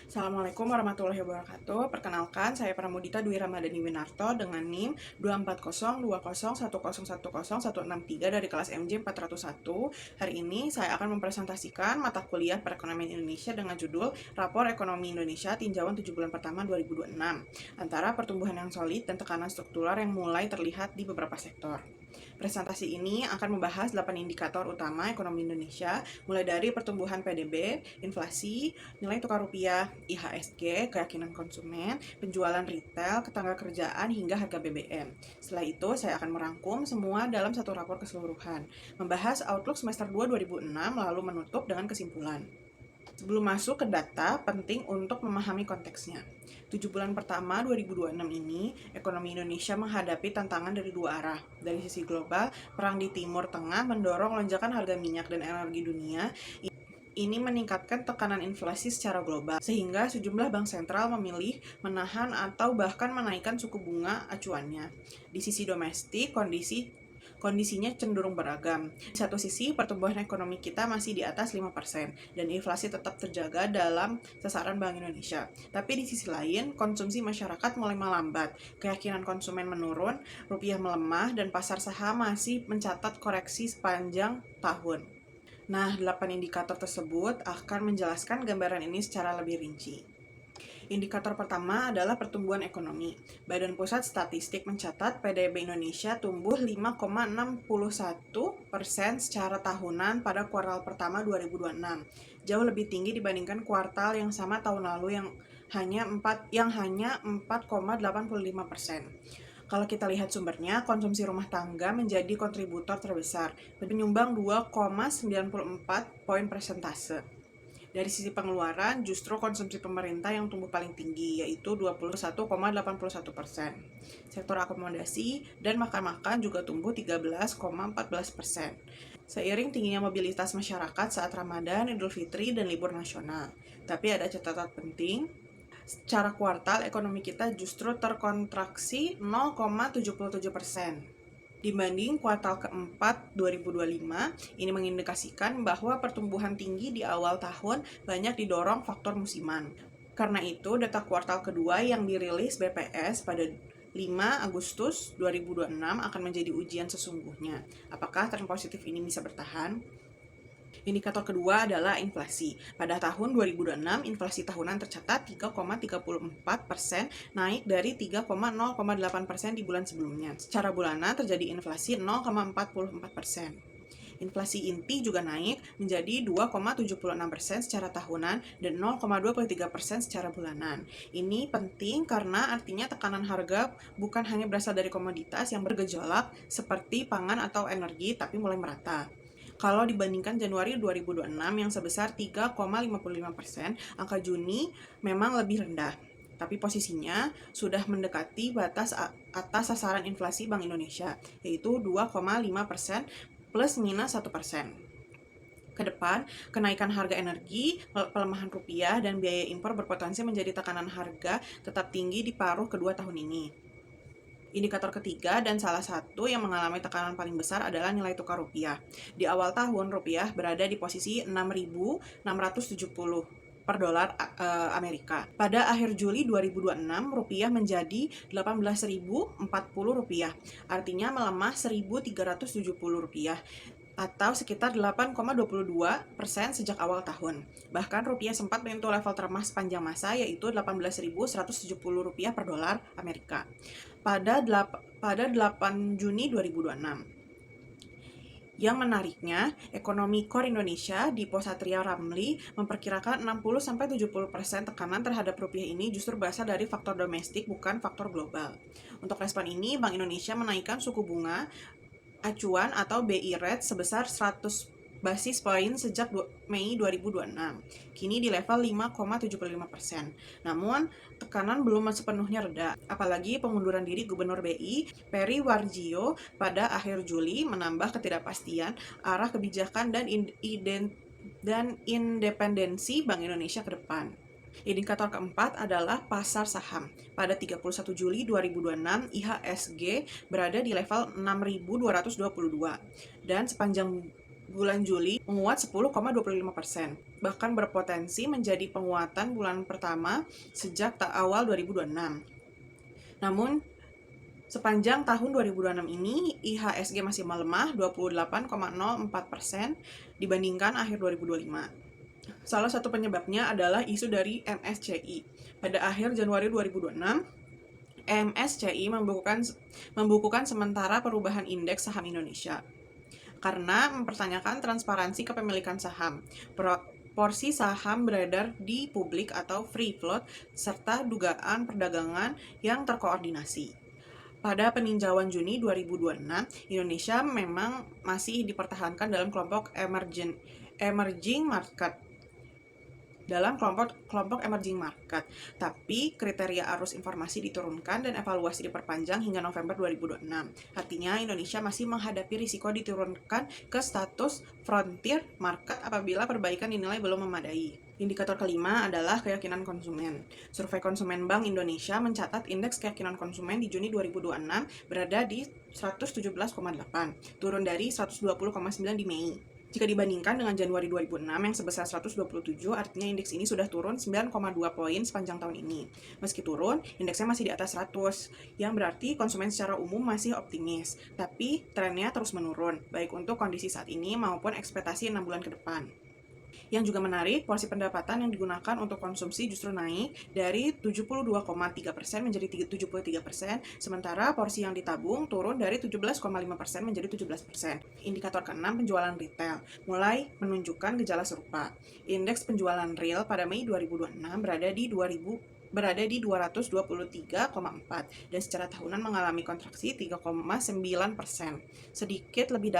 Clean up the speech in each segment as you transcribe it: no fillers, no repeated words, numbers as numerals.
Assalamualaikum warahmatullahi wabarakatuh. Perkenalkan, saya Pramudita Dwi Ramadhani Winarto dengan NIM 2402010101063 dari kelas MJ 401. Hari ini saya akan mempresentasikan mata kuliah Perekonomian Indonesia dengan judul Rapor Ekonomi Indonesia Tinjauan 7 bulan pertama 2026, antara pertumbuhan yang solid dan tekanan struktural yang mulai terlihat di beberapa sektor. Presentasi ini akan membahas 8 indikator utama ekonomi Indonesia, mulai dari pertumbuhan PDB, inflasi, nilai tukar rupiah, IHSG, keyakinan konsumen, penjualan retail, ketenagakerjaan, hingga harga BBM. Setelah itu, saya akan merangkum semua dalam satu rapor keseluruhan, membahas outlook semester 2 2006, lalu menutup dengan kesimpulan. Sebelum masuk ke data, penting untuk memahami konteksnya. 7 bulan pertama 2026 ini, ekonomi Indonesia menghadapi tantangan dari dua arah. Dari sisi global, perang di Timur Tengah mendorong lonjakan harga minyak dan energi dunia. Ini meningkatkan tekanan inflasi secara global, sehingga sejumlah bank sentral memilih menahan atau bahkan menaikkan suku bunga acuannya. Di sisi domestik, kondisinya cenderung beragam. Di satu sisi, pertumbuhan ekonomi kita masih di atas 5%, dan inflasi tetap terjaga dalam sasaran Bank Indonesia. Tapi di sisi lain, konsumsi masyarakat mulai melambat, keyakinan konsumen menurun, rupiah melemah, dan pasar saham masih mencatat koreksi sepanjang tahun. Nah, 8 indikator tersebut akan menjelaskan gambaran ini secara lebih rinci. Indikator pertama adalah pertumbuhan ekonomi. Badan Pusat Statistik mencatat PDB Indonesia tumbuh 5,61% secara tahunan pada kuartal pertama 2026. Jauh lebih tinggi dibandingkan kuartal yang sama tahun lalu yang hanya 4,85%. Kalau kita lihat sumbernya, konsumsi rumah tangga menjadi kontributor terbesar, menyumbang 2,94 poin persentase. Dari sisi pengeluaran, justru konsumsi pemerintah yang tumbuh paling tinggi, yaitu 21,81%. Sektor akomodasi dan makan-makan juga tumbuh 13,14%. Seiring tingginya mobilitas masyarakat saat Ramadan, Idul Fitri, dan libur nasional. Tapi ada catatan penting, secara kuartal ekonomi kita justru terkontraksi 0,77%. Dibanding kuartal keempat 2025, ini mengindikasikan bahwa pertumbuhan tinggi di awal tahun banyak didorong faktor musiman. Karena itu, data kuartal kedua yang dirilis BPS pada 5 Agustus 2026 akan menjadi ujian sesungguhnya. Apakah tren positif ini bisa bertahan? Indikator kedua adalah inflasi. Pada tahun 2026, inflasi tahunan tercatat 3,34%, naik dari 3,08% di bulan sebelumnya. Secara bulanan terjadi inflasi 0,44%. Inflasi inti juga naik menjadi 2,76% secara tahunan dan 0,23% secara bulanan. Ini penting karena artinya tekanan harga bukan hanya berasal dari komoditas yang bergejolak seperti pangan atau energi, tapi mulai merata. Kalau dibandingkan Januari 2026 yang sebesar 3,55%, angka Juni memang lebih rendah. Tapi posisinya sudah mendekati batas atas sasaran inflasi Bank Indonesia, yaitu 2,5% plus minus 1%. Ke depan, kenaikan harga energi, pelemahan rupiah, dan biaya impor berpotensi menjadi tekanan harga tetap tinggi di paruh kedua tahun ini. Indikator ketiga dan salah satu yang mengalami tekanan paling besar adalah nilai tukar rupiah. Di awal tahun, rupiah berada di posisi 6.670 per dolar Amerika. Pada akhir Juli 2026, rupiah menjadi 18.040 rupiah, artinya melemah 1.370 rupiah atau sekitar 8,22% sejak awal tahun. Bahkan rupiah sempat menyentuh level termah sepanjang masa, yaitu 18.170 rupiah per dolar Amerika pada 8 Juni 2026. Yang menariknya, ekonomi core Indonesia di Posatria Ramli memperkirakan 60-70% tekanan terhadap rupiah ini justru berasal dari faktor domestik, bukan faktor global. Untuk respon ini, Bank Indonesia menaikkan suku bunga acuan atau BI rate sebesar 100 basis poin sejak Mei 2026. Kini di level 5,75%. Namun, tekanan belum sepenuhnya reda. Apalagi pengunduran diri Gubernur BI, Peri Warjio, pada akhir Juli menambah ketidakpastian arah kebijakan dan independensi Bank Indonesia ke depan. Indikator keempat adalah pasar saham. Pada 31 Juli 2026, IHSG berada di level 6.222 dan sepanjang bulan Juli menguat 10,25%, bahkan berpotensi menjadi penguatan bulan pertama sejak awal 2026. Namun, sepanjang tahun 2026 ini, IHSG masih melemah 28,04% dibandingkan akhir 2025. Salah satu penyebabnya adalah isu dari MSCI. Pada akhir Januari 2026, MSCI membukukan sementara perubahan indeks saham Indonesia karena mempertanyakan transparansi kepemilikan saham, porsi saham beredar di publik atau free float, serta dugaan perdagangan yang terkoordinasi. Pada peninjauan Juni 2026, Indonesia memang masih dipertahankan dalam kelompok emerging market, tapi kriteria arus informasi diturunkan dan evaluasi diperpanjang hingga November 2026. Artinya Indonesia masih menghadapi risiko diturunkan ke status frontier market apabila perbaikan dinilai belum memadai. Indikator kelima adalah keyakinan konsumen. Survei Konsumen Bank Indonesia mencatat indeks keyakinan konsumen di Juni 2026 berada di 117,8, turun dari 120,9 di Mei. Jika dibandingkan dengan Januari 2006 yang sebesar 127, artinya indeks ini sudah turun 9,2 poin sepanjang tahun ini. Meski turun, indeksnya masih di atas 100, yang berarti konsumen secara umum masih optimis. Tapi trennya terus menurun, baik untuk kondisi saat ini maupun ekspektasi 6 bulan ke depan. Yang juga menarik, porsi pendapatan yang digunakan untuk konsumsi justru naik dari 72,3% menjadi 73%, sementara porsi yang ditabung turun dari 17,5% menjadi 17%. Indikator keenam, penjualan retail, mulai menunjukkan gejala serupa. Indeks penjualan real pada Mei 2026 berada di 223,4 dan secara tahunan mengalami kontraksi 3,9%, sedikit lebih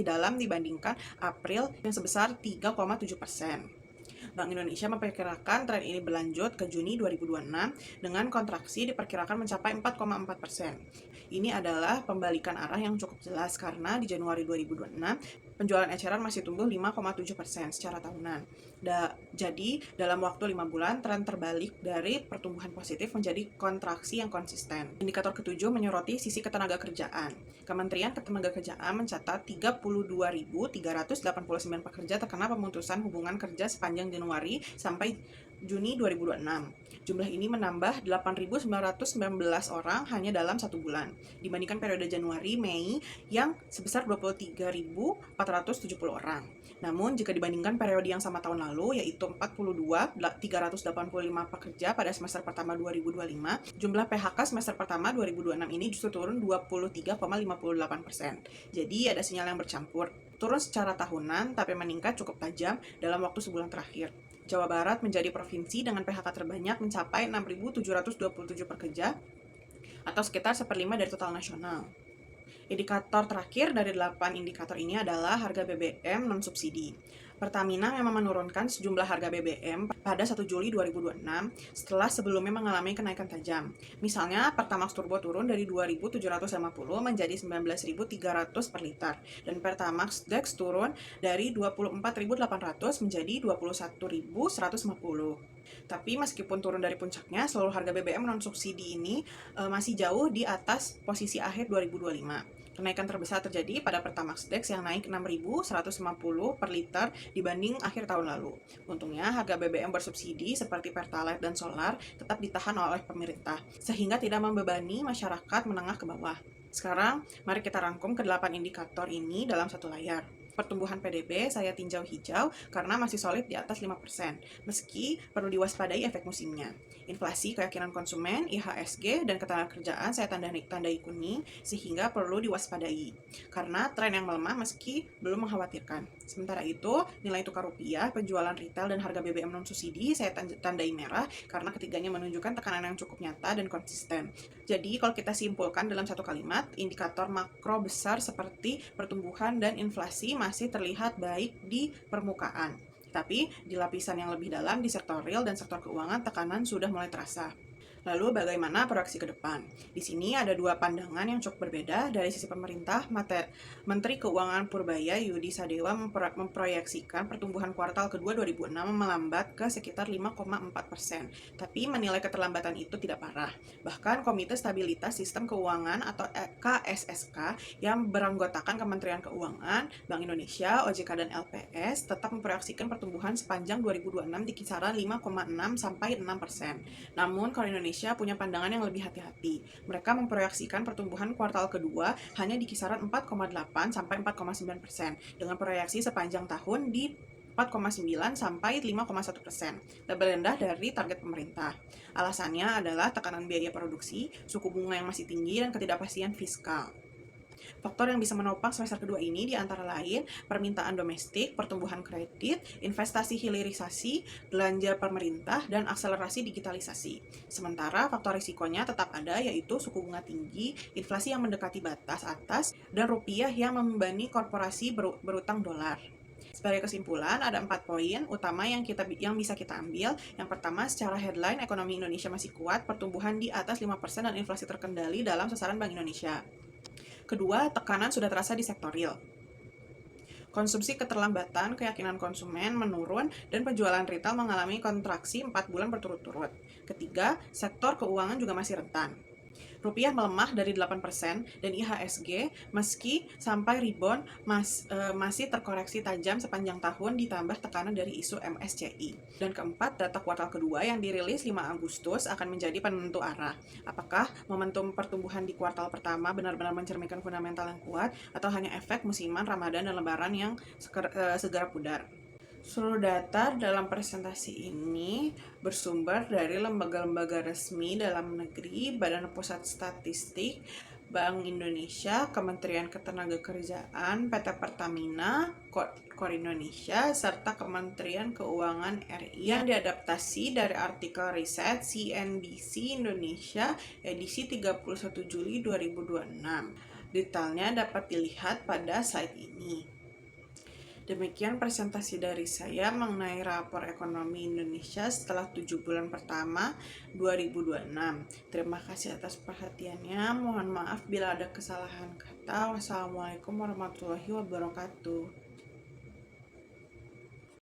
dalam dibandingkan April yang sebesar 3,7%. Bank Indonesia memperkirakan tren ini berlanjut ke Juni 2026 dengan kontraksi diperkirakan mencapai 4,4%. Ini adalah pembalikan arah yang cukup jelas karena di Januari 2026 penjualan eceran masih tumbuh 5,7% secara tahunan. Jadi, dalam waktu 5 bulan, tren terbalik dari pertumbuhan positif menjadi kontraksi yang konsisten. Indikator ketujuh menyoroti sisi ketenagakerjaan. Kementerian Ketenagakerjaan mencatat 32.389 pekerja terkena pemutusan hubungan kerja sepanjang Januari sampai Juni 2026. Jumlah ini menambah 8.919 orang hanya dalam 1 bulan, dibandingkan periode Januari-Mei yang sebesar 23.470 orang. Namun, jika dibandingkan periode yang sama tahun lalu, yaitu 42.385 pekerja pada semester pertama 2025, jumlah PHK semester pertama 2026 ini justru turun 23,58%. Jadi, ada sinyal yang bercampur. Turun secara tahunan, tapi meningkat cukup tajam dalam waktu sebulan terakhir. Jawa Barat menjadi provinsi dengan PHK terbanyak mencapai 6.727 pekerja atau sekitar 1/5 dari total nasional. Indikator terakhir dari 8 indikator ini adalah harga BBM non-subsidi. Pertamina memang menurunkan sejumlah harga BBM pada 1 Juli 2026 setelah sebelumnya mengalami kenaikan tajam. Misalnya, Pertamax Turbo turun dari 2.750 menjadi 19.300 per liter, dan Pertamax Dex turun dari 24.800 menjadi 21.150. Tapi meskipun turun dari puncaknya, seluruh harga BBM non-subsidi ini masih jauh di atas posisi akhir 2025. Kenaikan terbesar terjadi pada Pertamax Dex yang naik 6.150 per liter dibanding akhir tahun lalu. Untungnya, harga BBM bersubsidi seperti Pertalite dan Solar tetap ditahan oleh pemerintah, sehingga tidak membebani masyarakat menengah ke bawah. Sekarang, mari kita rangkum ke-8 indikator ini dalam satu layar. Pertumbuhan PDB saya tinjau hijau karena masih solid di atas 5%, meski perlu diwaspadai efek musimnya. Inflasi, keyakinan konsumen, IHSG, dan ketenagakerjaan saya tandai kuning, sehingga perlu diwaspadai, karena tren yang melemah meski belum mengkhawatirkan. Sementara itu, nilai tukar rupiah, penjualan retail, dan harga BBM non-subsidi saya tandai merah, karena ketiganya menunjukkan tekanan yang cukup nyata dan konsisten. Jadi, kalau kita simpulkan dalam satu kalimat, indikator makro besar seperti pertumbuhan dan inflasi masih terlihat baik di permukaan. Tapi, di lapisan yang lebih dalam, di sektor real dan sektor keuangan, tekanan sudah mulai terasa. Lalu bagaimana proyeksi ke depan? Di sini ada dua pandangan yang cukup berbeda. Dari sisi pemerintah, Menteri Keuangan Purbaya Yudi Sadewa memproyeksikan pertumbuhan kuartal kedua 2006 melambat ke sekitar 5,4%. Tapi menilai keterlambatan itu tidak parah. Bahkan Komite Stabilitas Sistem Keuangan atau KSSK yang beranggotakan Kementerian Keuangan, Bank Indonesia, OJK, dan LPS tetap memproyeksikan pertumbuhan sepanjang 2026 di kisaran 5,6 sampai 6%. Namun, kalau Indonesia punya pandangan yang lebih hati-hati. Mereka memproyeksikan pertumbuhan kuartal kedua hanya di kisaran 4,8 sampai 4,9%, dengan proyeksi sepanjang tahun di 4,9 sampai 5,1%, lebih rendah dari target pemerintah. Alasannya adalah tekanan biaya produksi, suku bunga yang masih tinggi, dan ketidakpastian fiskal. Faktor yang bisa menopang semester kedua ini diantara lain permintaan domestik, pertumbuhan kredit, investasi hilirisasi, belanja pemerintah, dan akselerasi digitalisasi. Sementara faktor risikonya tetap ada, yaitu suku bunga tinggi, inflasi yang mendekati batas atas, dan rupiah yang membebani korporasi berutang dolar. Sebagai kesimpulan, ada 4 poin utama yang bisa kita ambil. Yang pertama, secara headline, ekonomi Indonesia masih kuat, pertumbuhan di atas 5% dan inflasi terkendali dalam sasaran Bank Indonesia. Kedua, tekanan sudah terasa di sektor real. Konsumsi keterlambatan, keyakinan konsumen menurun, dan penjualan retail mengalami kontraksi 4 bulan berturut-turut. Ketiga, sektor keuangan juga masih rentan. Rupiah melemah dari 8% dan IHSG meski sampai rebound masih terkoreksi tajam sepanjang tahun ditambah tekanan dari isu MSCI. Dan keempat, data kuartal kedua yang dirilis 5 Agustus akan menjadi penentu arah. Apakah momentum pertumbuhan di kuartal pertama benar-benar mencerminkan fundamental yang kuat atau hanya efek musiman Ramadan dan Lebaran yang segera pudar? Seluruh data dalam presentasi ini bersumber dari lembaga-lembaga resmi dalam negeri, Badan Pusat Statistik, Bank Indonesia, Kementerian Ketenagakerjaan, PT Pertamina, Kor Indonesia, serta Kementerian Keuangan RI yang diadaptasi dari artikel riset CNBC Indonesia edisi 31 Juli 2026. Detailnya dapat dilihat pada slide ini. Demikian presentasi dari saya mengenai rapor ekonomi Indonesia setelah 7 bulan pertama 2026. Terima kasih atas perhatiannya. Mohon maaf bila ada kesalahan kata. Wassalamualaikum warahmatullahi wabarakatuh.